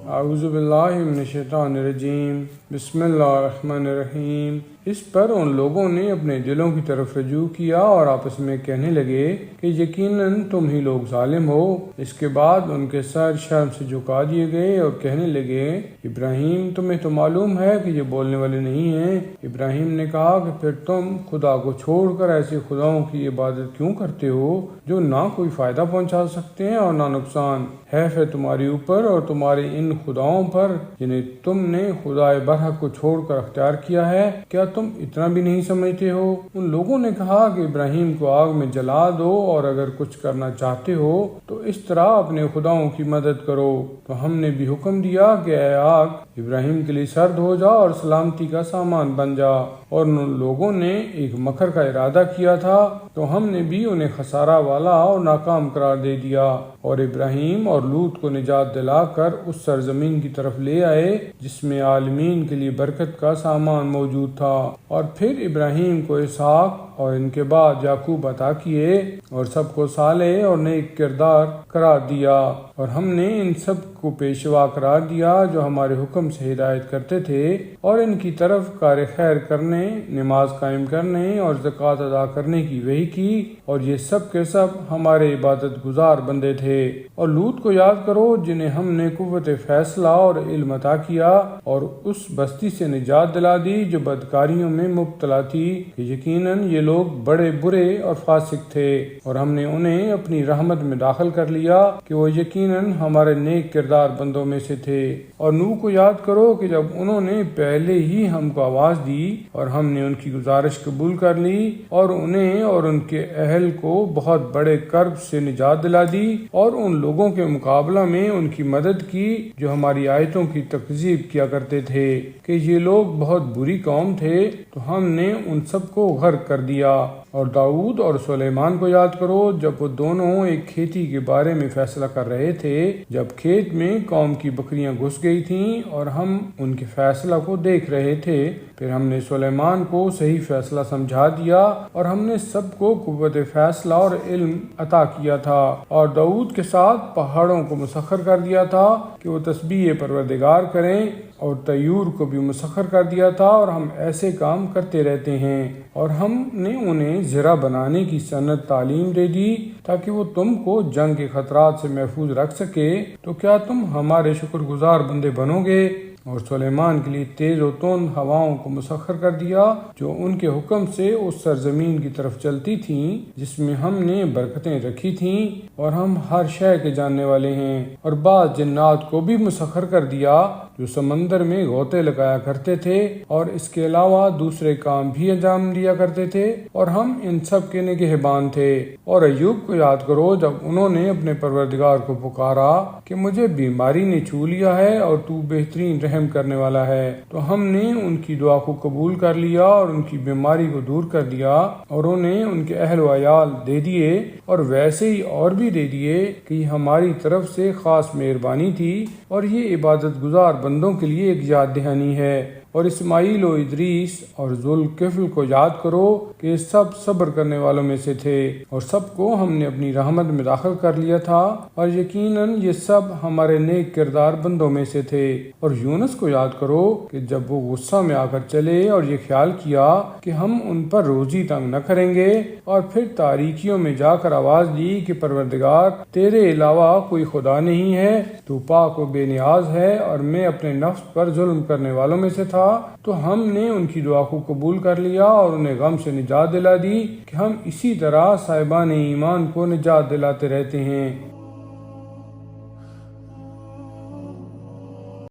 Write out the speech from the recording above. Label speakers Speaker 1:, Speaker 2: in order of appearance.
Speaker 1: اعوذ باللہ من الشیطان الرجیم، بسم اللہ الرحمن الرحیم۔ اس پر ان لوگوں نے اپنے دلوں کی طرف رجوع کیا اور آپس میں کہنے لگے کہ یقیناً تم ہی لوگ ظالم ہو۔ اس کے بعد ان کے سر شرم سے جھکا دیے گئے اور کہنے لگے، ابراہیم تمہیں تو معلوم ہے کہ یہ بولنے والے نہیں ہیں۔ ابراہیم نے کہا کہ پھر تم خدا کو چھوڑ کر ایسے خداؤں کی عبادت کیوں کرتے ہو جو نہ کوئی فائدہ پہنچا سکتے ہیں اور نہ نقصان؟ حیف ہے تمہاری اوپر اور تمہارے ان خداؤں پر جنہیں تم نے خدائے برحق کو چھوڑ کر اختیار کیا ہے۔ کیا تم اتنا بھی نہیں سمجھتے ہو؟ ان لوگوں نے کہا کہ ابراہیم کو آگ میں جلا دو، اور اگر کچھ کرنا چاہتے ہو تو اس طرح اپنے خداؤں کی مدد کرو۔ تو ہم نے بھی حکم دیا کہ اے آگ ابراہیم کے لیے سرد ہو جا اور سلامتی کا سامان بن جا۔ اور ان لوگوں نے ایک مکر کا ارادہ کیا تھا تو ہم نے بھی انہیں خسارہ والا اور ناکام قرار دے دیا، اور ابراہیم اور لوط کو نجات دلا کر اس سرزمین کی طرف لے آئے جس میں عالمین کے لیے برکت کا سامان موجود تھا۔ اور پھر ابراہیم کو اسحاق اور ان کے بعد یعقوب عطا کیے، اور سب کو صالح اور نیک کردار قرار دیا، اور ہم نے ان سب کو پیشوا قرار دیا جو ہمارے حکم سے ہدایت کرتے تھے اور ان کی طرف کار خیر کرنے، نماز قائم کرنے اور زکوٰۃ ادا کرنے کی وحی کی، اور یہ سب کے سب ہمارے عبادت گزار بندے تھے۔ اور لوط کو یاد کرو جنہیں ہم نے قوت فیصلہ اور علم عطا کیا اور اس بستی سے نجات دلا دی جو بدکاریوں میں مبتلا تھی، کہ یقیناً یہ لوگ بڑے برے اور فاسق تھے، اور ہم نے انہیں اپنی رحمت میں داخل کر لیا کہ وہ یقیناً ہمارے نیک کردار بندوں میں سے تھے۔ اور نوح کو یاد کرو کہ جب انہوں نے پہلے ہی ہم کو آواز دی اور ہم نے ان کی گزارش قبول کر لی اور انہیں اور ان کے اہل کو بہت بڑے کرب سے نجات دلا دی، اور ان لوگوں کے مقابلہ میں ان کی مدد کی جو ہماری آیتوں کی تکذیب کیا کرتے تھے کہ یہ لوگ بہت بری قوم تھے، تو ہم نے ان سب کو غرق کر دیا۔ اور داؤد اور سلیمان کو یاد کرو جب وہ دونوں ایک کھیتی کے بارے میں فیصلہ کر رہے تھے، جب کھیت میں قوم کی بکریاں گھس گئی تھیں اور ہم ان کے فیصلہ کو دیکھ رہے تھے، پھر ہم نے سلیمان کو صحیح فیصلہ سمجھا دیا اور ہم نے سب کو قوت فیصلہ اور علم عطا کیا تھا، اور داؤد کے ساتھ پہاڑوں کو مسخر کر دیا تھا کہ وہ تسبیح پروردگار کریں، اور طیور کو بھی مسخر کر دیا تھا، اور ہم ایسے کام کرتے رہتے ہیں۔ اور ہم نے انہیں زرہ بنانے کی صنعت تعلیم دے دی تاکہ وہ تم کو جنگ کے خطرات سے محفوظ رکھ سکے، تو کیا تم ہمارے شکر گزار بندے بنو گے؟ اور سلیمان کے لیے تیز و تند ہواؤں کو مسخر کر دیا جو ان کے حکم سے اس سرزمین کی طرف چلتی تھیں جس میں ہم نے برکتیں رکھی تھیں، اور ہم ہر شے کے جاننے والے ہیں۔ اور بعض جنات کو بھی مسخر کر دیا جو سمندر میں غوطے لگایا کرتے تھے اور اس کے علاوہ دوسرے کام بھی انجام دیا کرتے تھے، اور ہم ان سب کے نگہبان تھے۔ اور ایوب کو یاد کرو جب انہوں نے اپنے پروردگار کو پکارا کہ مجھے بیماری نے چھو لیا ہے اور تو بہترین رحم کرنے والا ہے، تو ہم نے ان کی دعا کو قبول کر لیا اور ان کی بیماری کو دور کر دیا، اور انہیں ان کے اہل و عیال دے دیے، اور ویسے ہی اور بھی دے دیے کہ یہ ہماری طرف سے خاص مہربانی تھی، اور یہ عبادت گزار بندوں کے لیے ایک یاد دہانی ہے۔ اور اسماعیل و ادریس اور ذوالکفل کو یاد کرو کہ یہ سب صبر کرنے والوں میں سے تھے، اور سب کو ہم نے اپنی رحمت میں داخل کر لیا تھا، اور یقیناً یہ سب ہمارے نیک کردار بندوں میں سے تھے۔ اور یونس کو یاد کرو کہ جب وہ غصہ میں آ کر چلے اور یہ خیال کیا کہ ہم ان پر روزی تنگ نہ کریں گے، اور پھر تاریکیوں میں جا کر آواز دی کہ پروردگار تیرے علاوہ کوئی خدا نہیں ہے، تو پاک و بے نیاز ہے اور میں اپنے نفس پر ظلم کرنے والوں میں سے تھا، تو ہم نے ان کی دعا کو قبول کر لیا اور انہیں غم سے نجات دلا دی کہ ہم اسی طرح صاحبان ایمان کو نجات دلاتے رہتے ہیں۔